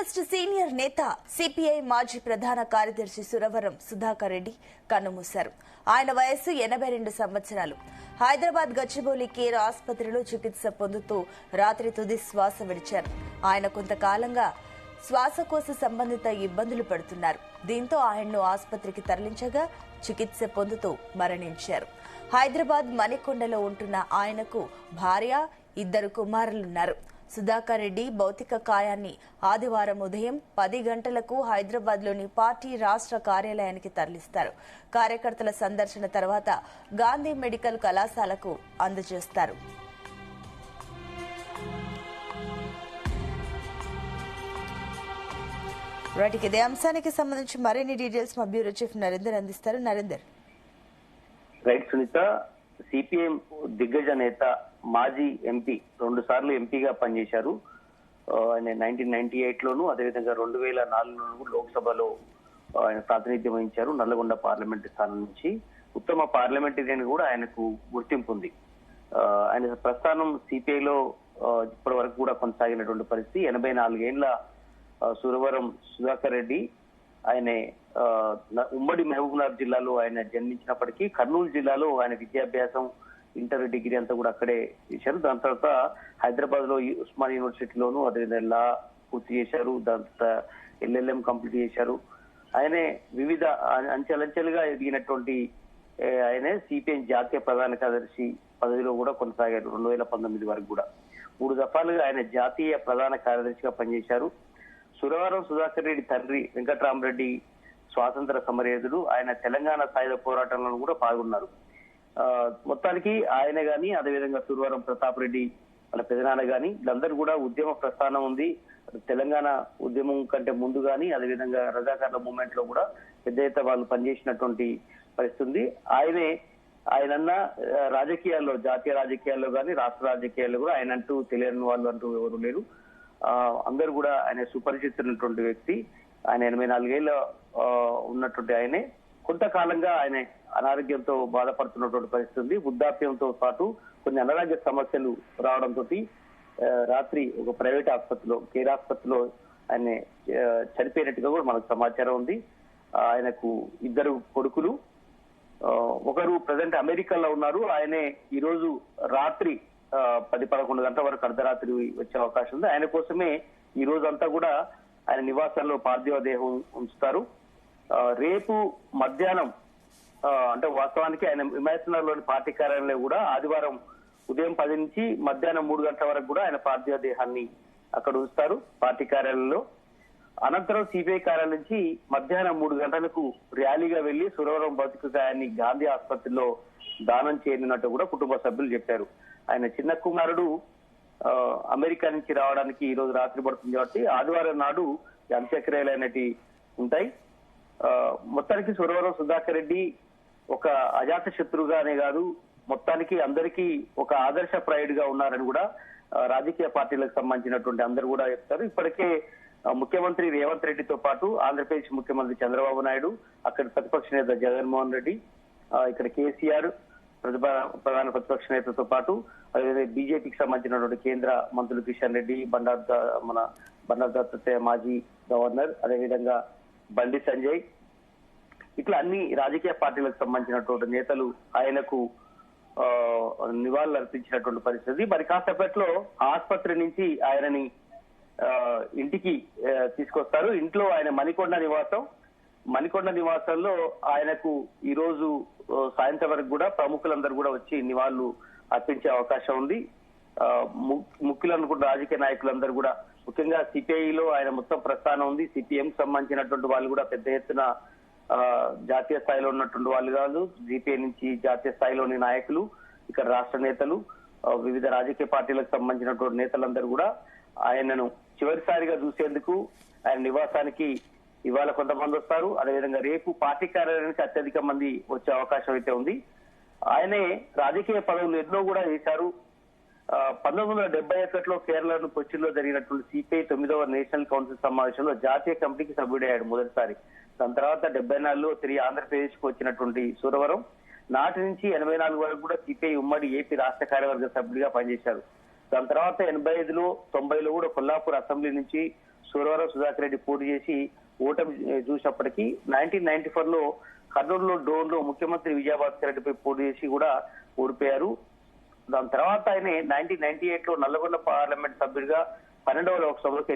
Communist senior నేత CPI మాజీ ప్రధాన కార్యదర్శి సురవరం సుధాకర్ రెడ్డి కన్నుమూశారు. ఆయన వయస్సు 82 సంవత్సరాలు. హైదరాబాద్ గచ్చిబౌలి కేర్ ఆసుపత్రిలో చికిత్స పొందుతూ రాత్రి తుది శ్వాస విడిచారు. ఆయన కొంతకాలంగా శ్వాసకోశ సంబంధిత ఇబ్బందులు పడుతున్నారు. దీంతో ఆయన్ను ఆసుపత్రికి తరలించగా చికిత్స పొందుతూ మరణించారు. హైదరాబాద్ మణికొండలో ఉంటున్న ఆయనకు భార్య, 2 కుమారులున్నారు. సుధాకర్ రెడ్డి భౌతిక కాయాన్ని ఆదివారం ఉదయం 10 గంటలకు హైదరాబాద్లోని పార్టీ రాష్ట్ర కార్యాలయానికి తరలిస్తారు. కార్యకర్తల సందర్శన తర్వాత గాంధీ మెడికల్ కళాశాలకు అందజేస్తారు. ఇదే అంశానికి సంబంధించి మరిన్ని డీటెయిల్స్ మా బ్యూరో చీఫ్ నరేందర్ అందిస్తారు. నరేందర్. రైట్ సునీత, సిపిఎం దిగ్గజ నేత, మాజీ ఎంపీ, 2 సార్లు ఎంపీగా పనిచేశారు. ఆయన 1998 లోను, అదేవిధంగా 2004లోను లోక్సభలో ఆయన ప్రాతినిధ్యం వహించారు. నల్లగొండ పార్లమెంట్ స్థానం నుంచి ఉత్తమ పార్లమెంటేరియన్ కూడా ఆయనకు గుర్తింపు ఉంది. ఆయన ప్రస్థానం సిపిఐలో ఇప్పటి వరకు కూడా కొనసాగినటువంటి పరిస్థితి. 84 ఏళ్ల సురవరం సుధాకర్ రెడ్డి ఆయన ఉమ్మడి మహబూబ్నగర్ జిల్లాలో ఆయన జన్మించినప్పటికీ కర్నూలు జిల్లాలో ఆయన విద్యాభ్యాసం, ఇంటర్, డిగ్రీ అంతా కూడా అక్కడే చేశారు. దాని తర్వాత హైదరాబాద్ లో ఉస్మాన్ యూనివర్సిటీలోను అదేవిధంగా లా పూర్తి చేశారు. దాని తర్వాత ఎల్ఎల్ఎం కంప్లీట్ చేశారు. ఆయనే వివిధ అంచెలంచెలుగా ఎదిగినటువంటి ఆయనే సిపిఎం జాతీయ ప్రధాన కార్యదర్శి పదవిలో కూడా కొనసాగారు. 2019 వరకు కూడా 3 దఫాలుగా ఆయన జాతీయ ప్రధాన కార్యదర్శిగా పనిచేశారు. సురవరం సుధాకర్ రెడ్డి తండ్రి వెంకట్రామరెడ్డి స్వాతంత్ర సమరయోధుడు. ఆయన తెలంగాణ సాయుధ పోరాటంలో కూడా పాల్గొన్నారు. మొత్తానికి ఆయన గాని, అదేవిధంగా సురవరం ప్రతాప్ రెడ్డి వాళ్ళ పెదనాన్న గాని, వీళ్ళందరూ కూడా ఉద్యమ ప్రస్థానం ఉంది. తెలంగాణ ఉద్యమం కంటే ముందు గాని, అదేవిధంగా రజాకార్ల మూవ్మెంట్ లో కూడా పెద్ద ఎత్తున వాళ్ళు పనిచేసినటువంటి పరిస్థితి ఉంది. ఆయనన్న రాజకీయాల్లో, జాతీయ రాజకీయాల్లో గాని, రాష్ట్ర రాజకీయాల్లో కూడా ఆయన అంటూ తెలియని వాళ్ళు అంటూ ఎవరు లేరు. అందరూ కూడా ఆయన సుపరిచితున్నటువంటి వ్యక్తి. ఆయన 84 ఏళ్ళ ఉన్నటువంటి ఆయనే కొంతకాలంగా ఆయన అనారోగ్యంతో బాధపడుతున్నటువంటి పరిస్థితి ఉంది. వృద్ధాప్యంతో పాటు కొన్ని అనారోగ్య సమస్యలు రావడంతో రాత్రి ఒక ప్రైవేట్ ఆసుపత్రిలో, కేర్ ఆసుపత్రిలో ఆయన చనిపోయినట్టుగా కూడా మనకు సమాచారం ఉంది. ఆయనకు 2 కొడుకులు, ఒకరు ప్రజెంట్ అమెరికాలో ఉన్నారు. ఆయనే ఈ రోజు రాత్రి 10-11 గంటల వరకు అర్ధరాత్రి వచ్చే అవకాశం ఉంది. ఆయన కోసమే ఈ రోజు అంతా కూడా ఆయన నివాసంలో పార్థివ దేహం ఉంచుతారు. రేపు మధ్యాహ్నం, అంటే వాస్తవానికి ఆయన హిమాయత్నగర్ లోని పార్టీ కార్యాలయంలో కూడా ఆదివారం ఉదయం 10 నుంచి మధ్యాహ్నం 3 గంటల వరకు కూడా ఆయన పార్థివ దేహాన్ని అక్కడ ఉంచుతారు పార్టీ కార్యాలయంలో. అనంతరం సిపిఐ కార్యాలయం నుంచి మధ్యాహ్నం 3 గంటలకు ర్యాలీగా వెళ్లి సురవరం భౌతిక కాయాన్ని గాంధీ ఆసుపత్రిలో దానం చేయనున్నట్టు కూడా కుటుంబ సభ్యులు చెప్పారు. ఆయన చిన్న కుమారుడు అమెరికా నుంచి రావడానికి ఈ రోజు రాత్రి పడుతుంది కాబట్టి ఆదివారం నాడు అంత్యక్రియలు అనేవి ఉంటాయి. మొత్తానికి సురవరం సుధాకర్ రెడ్డి ఒక అజాత శత్రువుగానే కాదు, మొత్తానికి అందరికీ ఒక ఆదర్శప్రాయుడిగా ఉన్నారని కూడా రాజకీయ పార్టీలకు సంబంధించినటువంటి అందరూ కూడా చెప్తారు. ఇప్పటికే ముఖ్యమంత్రి రేవంత్ రెడ్డితో పాటు ఆంధ్రప్రదేశ్ ముఖ్యమంత్రి చంద్రబాబు నాయుడు, అక్కడ ప్రతిపక్ష నేత జగన్మోహన్ రెడ్డి, ఇక్కడ కేసీఆర్ ప్రధాన ప్రతిపక్ష నేతతో పాటు బీజేపీకి సంబంధించినటువంటి కేంద్ర మంత్రులు కిషన్ రెడ్డి, బండారు దత్తాత్రేయ మాజీ గవర్నర్, అదేవిధంగా బండి సంజయ్, ఇట్లా అన్ని రాజకీయ పార్టీలకు సంబంధించినటువంటి నేతలు ఆయనకు నివాళులు అర్పించినటువంటి పరిస్థితి. మరి కాసేపట్లో ఆసుపత్రి నుంచి ఆయనని ఇంటికి తీసుకొస్తారు. ఇంట్లో ఆయన మణికొండ నివాసంలో ఆయనకు ఈ రోజు సాయంత్రం వరకు కూడా ప్రముఖులందరూ కూడా వచ్చి నివాళులు అర్పించే అవకాశం ఉంది. ముఖ్యులు అనుకున్న రాజకీయ నాయకులందరూ కూడా, ముఖ్యంగా సిపిఐలో ఆయన మొత్తం ప్రస్థానం ఉంది. సిపిఎం సంబంధించినటువంటి వాళ్ళు కూడా పెద్ద ఎత్తున జాతీయ స్థాయిలో ఉన్నటువంటి వాళ్ళు కాదు, సిపిఐ నుంచి జాతీయ స్థాయిలోని నాయకులు, ఇక్కడ రాష్ట్ర నేతలు, వివిధ రాజకీయ పార్టీలకు సంబంధించినటువంటి నేతలందరూ కూడా ఆయనను చివరిసారిగా చూసేందుకు ఆయన నివాసానికి ఇవాళ కొంతమంది వస్తారు. అదేవిధంగా రేపు పార్టీ కార్యాలయానికి అత్యధిక మంది వచ్చే అవకాశం అయితే ఉంది. ఆయనే రాజకీయ పదవులు ఎన్నో కూడా చేశారు. 1971లో కేరళను కొచ్చిలో జరిగినటువంటి సిపిఐ 9వ నేషనల్ కౌన్సిల్ సమావేశంలో జాతీయ కమిటీకి సభ్యుడయ్యాడు మొదటిసారి. దాని తర్వాత 74లో తిరిగి ఆంధ్రప్రదేశ్ కు వచ్చినటువంటి సురవరం నాటి నుంచి 84 వరకు కూడా సిపిఐ ఉమ్మడి ఏపీ రాష్ట్ర కార్యవర్గ సభ్యుడిగా పనిచేశారు. దాని తర్వాత 85లో 90లో కూడా కొల్లాపూర్ అసెంబ్లీ నుంచి సురవరం సుధాకర్ రెడ్డి పోటీ చేసి ఓటమి చూసినప్పటికీ 1994 లో కర్నూలులో డోన్ లో ముఖ్యమంత్రి విజయభాస్కర్ రెడ్డిపై పోటీ చేసి కూడా ఓడిపోయారు. దాని తర్వాత ఆయన 1998 లో నల్లగొండ పార్లమెంట్ సభ్యుడిగా 12వ లోక్సభలోకి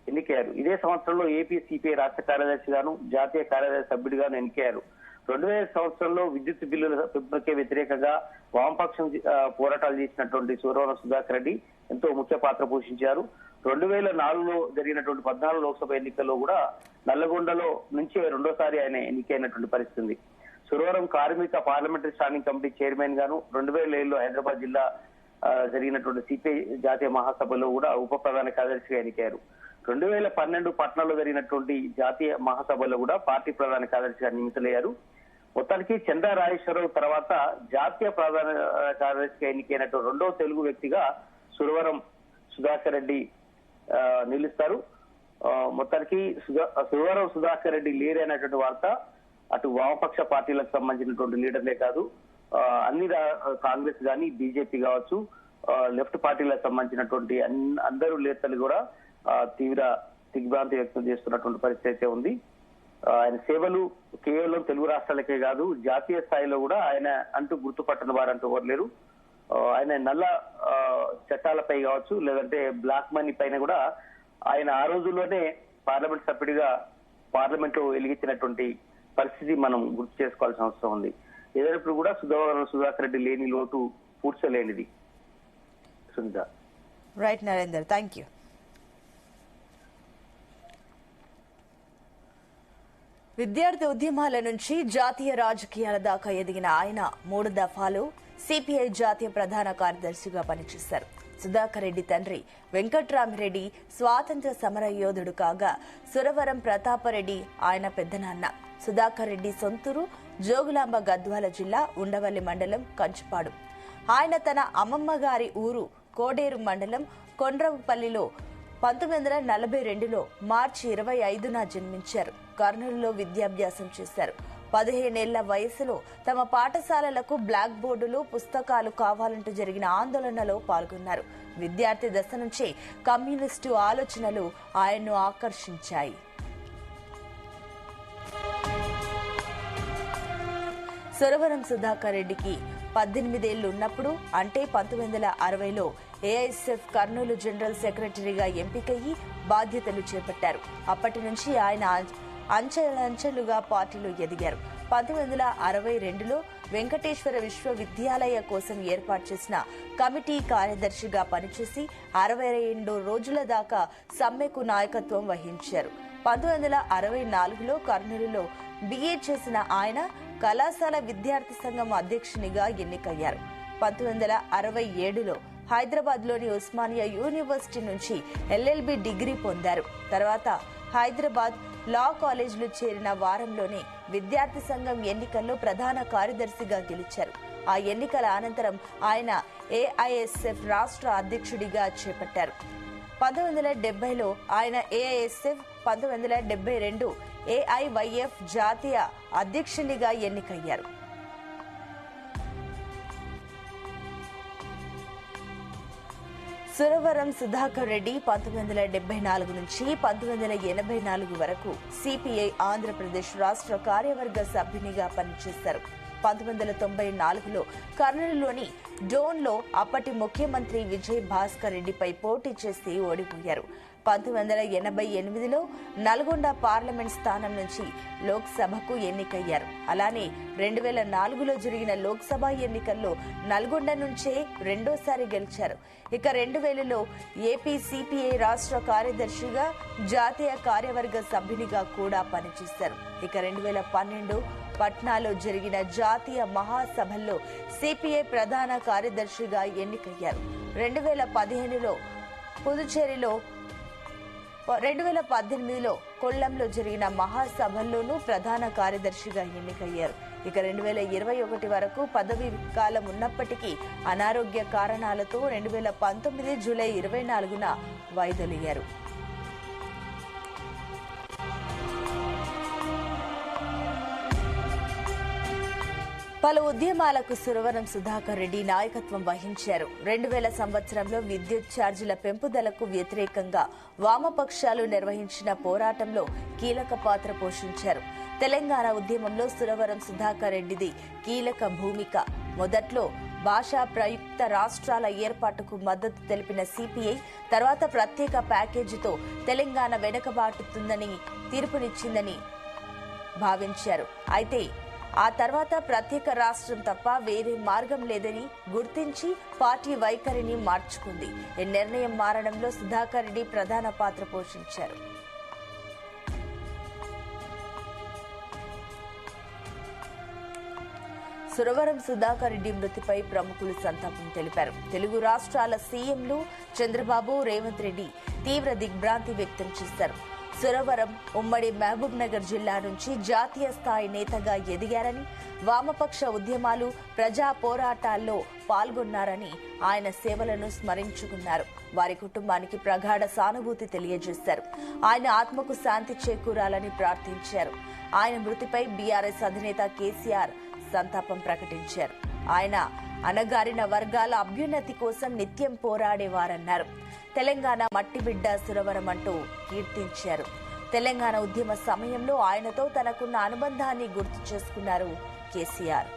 ఎన్నికయ్యారు. ఇదే సంవత్సరంలో ఏపీ సిపిఐ రాష్ట్ర కార్యదర్శిగాను జాతీయ కార్యదర్శి సభ్యుడిగాను ఎన్నికయ్యారు. 2000 సంవత్సరంలో విద్యుత్ బిల్లుల పెంపునకే వ్యతిరేకంగా వామపక్షం పోరాటాలు చేసినటువంటి సురవరం సుధాకర్ రెడ్డి ఎంతో ముఖ్య పాత్ర పోషించారు. 2004లో జరిగినటువంటి 14 లోక్సభ ఎన్నికల్లో కూడా నల్లగొండలో నుంచి రెండోసారి ఆయన ఎన్నికైనటువంటి పరిస్థితి ఉంది. సురవరం కార్మిక పార్లమెంటరీ స్టాండింగ్ కమిటీ చైర్మన్ గాను 2007లో హైదరాబాద్ జిల్లా జరిగినటువంటి సిపిఐ జాతీయ మహాసభలో కూడా ఉప ప్రధాన కార్యదర్శిగా ఎన్నికయ్యారు. 2012 పట్నాలో జరిగినటువంటి జాతీయ మహాసభలో కూడా పార్టీ ప్రధాన కార్యదర్శిగా నియమితులయ్యారు. మొత్తానికి చంద్ర రాజేశ్వరరావు తర్వాత జాతీయ ప్రధాన కార్యదర్శిగా ఎన్నికైనటువంటి రెండవ తెలుగు వ్యక్తిగా సురవరం సుధాకర్ రెడ్డి నిలుస్తారు. మొత్తానికి సురవరం సుధాకర్ రెడ్డి లేరైనటువంటి వార్త అటు వామపక్ష పార్టీలకు సంబంధించినటువంటి లీడర్లే కాదు, అన్ని కాంగ్రెస్ కానీ బీజేపీ కావచ్చు, లెఫ్ట్ పార్టీలకు సంబంధించినటువంటి అందరూ నేతలు కూడా తీవ్ర దిగ్భ్రాంతి వ్యక్తం చేస్తున్నటువంటి పరిస్థితి అయితే ఉంది. ఆయన సేవలు కేవలం తెలుగు రాష్ట్రాలకే కాదు, జాతీయ స్థాయిలో కూడా ఆయన అంటూ గుర్తుపట్టని వారంటూ ఎవరు లేరు. ఆయన నల్ల చట్టాలపై కావచ్చు, లేదంటే బ్లాక్ మనీ పైన కూడా ఆయన ఆ రోజుల్లోనే పార్లమెంట్ సభ్యుడిగా పార్లమెంట్ లో వెలిగించినటువంటి పరిస్థితి మనం గుర్తు చేసుకోవాల్సిన అవసరం ఉంది. ఏదైనప్పుడు కూడా సుధాకర్ రెడ్డి లేని లోటు పూడ్చలేనిది. Sunitha. Right Narender, thank you. విద్యార్థి ఉద్యమాల నుంచి జాతీయ రాజకీయాల దాకా ఎదిగిన ఆయన 3 దఫాలు సిపిఐ జాతీయ ప్రధాన కార్యదర్శిగా పనిచేశారు. సుధాకర్ రెడ్డి తండ్రి వెంకట్రామిరెడ్డి స్వాతంత్ర సమర యోధుడు కాగా సురవరం ప్రతాపరెడ్డి ఆయన పెద్దనాన్న. సుధాకర్ రెడ్డి సొంతూరు జోగులాంబ గద్వాల జిల్లా ఉండవల్లి మండలం కంచుపాడు. ఆయన తన అమ్మమ్మ గారి ఊరు కోడేరు మండలం కొండ్రవపల్లిలో 1942లో మార్చి 25న జన్మించారు. కర్నూలులో విద్యాభ్యాసం చేశారు. 15 ఏళ్ల వయసులో తమ పాఠశాలలకు బ్లాక్ బోర్డులు, పుస్తకాలు కావాలంటూ జరిగిన ఆందోళనలో పాల్గొన్నారు. విద్యార్థి దశ నుంచే కమ్యూనిస్టు ఆలోచనలు ఆయన్ను ఆకర్షించాయి. సురవరం సుధాకర్ రెడ్డికి 18 ఏళ్లు ఉన్నప్పుడు, అంటే 1960లో ఏఐఎస్ఎఫ్ కర్నూలు జనరల్ సెక్రటరీగా ఎంపికయ్యి బాధ్యతలు చేపట్టారు. అప్పటి నుంచి ఆయన అంచెలంచెలుగా పార్టీలో ఎదిగారు. 1962లో వెంకటేశ్వర విశ్వవిద్యాలయ కోసం ఏర్పాటు చేసిన కమిటీ కార్యదర్శిగా పనిచేసి 62 రోజుల దాకా సమ్మెకు నాయకత్వం వహించారు. 1964లో కర్నూలులో బిఏ చేసిన ఆయన కళాశాల విద్యార్థి సంఘం అధ్యక్షునిగా ఎన్నికయ్యారు. 1967లో హైదరాబాద్ లోని ఉస్మానియా యూనివర్సిటీ నుంచి ఎల్ఎల్బి డిగ్రీ పొందారు. తర్వాత హైదరాబాద్ లా కాలేజీలో చేరిన వారంలోనే విద్యార్థి సంఘం ఎన్నికల్లో ప్రధాన కార్యదర్శిగా గెలిచారు. ఆ ఎన్నికల అనంతరం ఆయన ఏఐఎస్ఎఫ్ రాష్ట్ర అధ్యక్షుడిగా చేపట్టారు. 1970లో ఆయన ఏఐఎస్ఎఫ్, 1972 ఏఐవైఎఫ్ జాతీయ అధ్యక్షునిగా ఎన్నికయ్యారు. సురవరం సుధాకర్ రెడ్డి 1974 నుంచి 1984 వరకు సిపిఐ ఆంధ్రప్రదేశ్ రాష్ట్ర కార్యవర్గ సభ్యునిగా పనిచేశారు. 1994లో కర్నూలులోని డోన్లో అప్పటి ముఖ్యమంత్రి విజయ్ భాస్కర్ రెడ్డిపై పోటీ చేసి ఓడిపోయారు. 1988లో నల్గొండ పార్లమెంట్ స్థానం నుంచి లోక్సభకు ఎన్నికయ్యారు. అలానే 2004లో జరిగిన లోక్సభ ఎన్నికల్లో నల్గొండ నుంచే రెండోసారి గెలిచారు. ఇక 2000లో ఏపీ సిపిఐ రాష్ట్ర కార్యదర్శిగా, జాతీయ కార్యవర్గ సభ్యునిగా కూడా పనిచేశారు. ఇక 2012 పట్నాలో జరిగిన జాతీయ మహాసభల్లో సిపిఐ ప్రధాన కార్యదర్శిగా ఎన్నికయ్యారు. 2015లో పుదుచ్చేరిలో, 2018లో కొల్లంలో జరిగిన మహాసభల్లోనూ ప్రధాన కార్యదర్శిగా ఎన్నికయ్యారు. ఇక 2021 వరకు పదవీ కాలం ఉన్నప్పటికీ అనారోగ్య కారణాలతో 2019 జూలై 24న వైదొలిగారు. పలు ఉద్యమాలకు సురవరం సుధాకర్ రెడ్డి నాయకత్వం వహించారు. 2000 సంవత్సరంలో విద్యుత్ ఛార్జీల పెంపుదలకు వ్యతిరేకంగా వామపక్షాలు నిర్వహించిన పోరాటంలో కీలక పాత్ర పోషించారు. తెలంగాణ ఉద్యమంలో సురవరం సుధాకర్ రెడ్డిది కీలక భూమిక. మొదట్లో భాషా ప్రయుక్త రాష్ట్రాల ఏర్పాటుకు మద్దతు తెలిపిన సిపిఐ తర్వాత ప్రత్యేక ప్యాకేజీతో తెలంగాణ వెనుకబాటుతుందని తీర్పునిచ్చిందని భావించారు. అయితే ఆ తర్వాత ప్రత్యేక రాష్ట్రం తప్ప వేరే మార్గం లేదని గుర్తించి పార్టీ వైఖరిని మార్చుకుంది. ఈ నిర్ణయం మారడంలో సుధాకర్ రెడ్డి ప్రధాన పాత్ర పోషించారు. సురవరం సుధాకర్ రెడ్డి మృతిపై ప్రముఖులు సంతాపం తెలిపారు. తెలుగు రాష్ట్రాల సీఎంలు చంద్రబాబు, రేవంత్ రెడ్డి తీవ్ర దిగ్భ్రాంతి వ్యక్తం చేశారు. సురవరం ఉమ్మడి మహబూబ్ నగర్ జిల్లా నుంచి జాతీయ స్థాయి నేతగా ఎదిగారని, వామపక్ష ఉద్యమాలు, ప్రజా పోరాటాల్లో పాల్గొన్నారని ఆయన సేవలను స్మరించుకున్నారు. వారి కుటుంబానికి ప్రగాఢ సానుభూతి తెలియజేశారు. ఆయన ఆత్మకు శాంతి చేకూరాలని ప్రార్థించారు. ఆయన మృతిపై బీఆర్ఎస్ అధినేత కేసీఆర్ సంతాపం ప్రకటించారు. ఆయన అణగారిన వర్గాల అభ్యున్నతి కోసం నిత్యం పోరాడేవారన్నారు. తెలంగాణ మట్టిబిడ్డ సురవరం అంటూ కీర్తించారు. తెలంగాణ ఉద్యమ సమయంలో ఆయనతో తనకున్న అనుబంధాన్ని గుర్తు చేసుకున్నారు కేసీఆర్.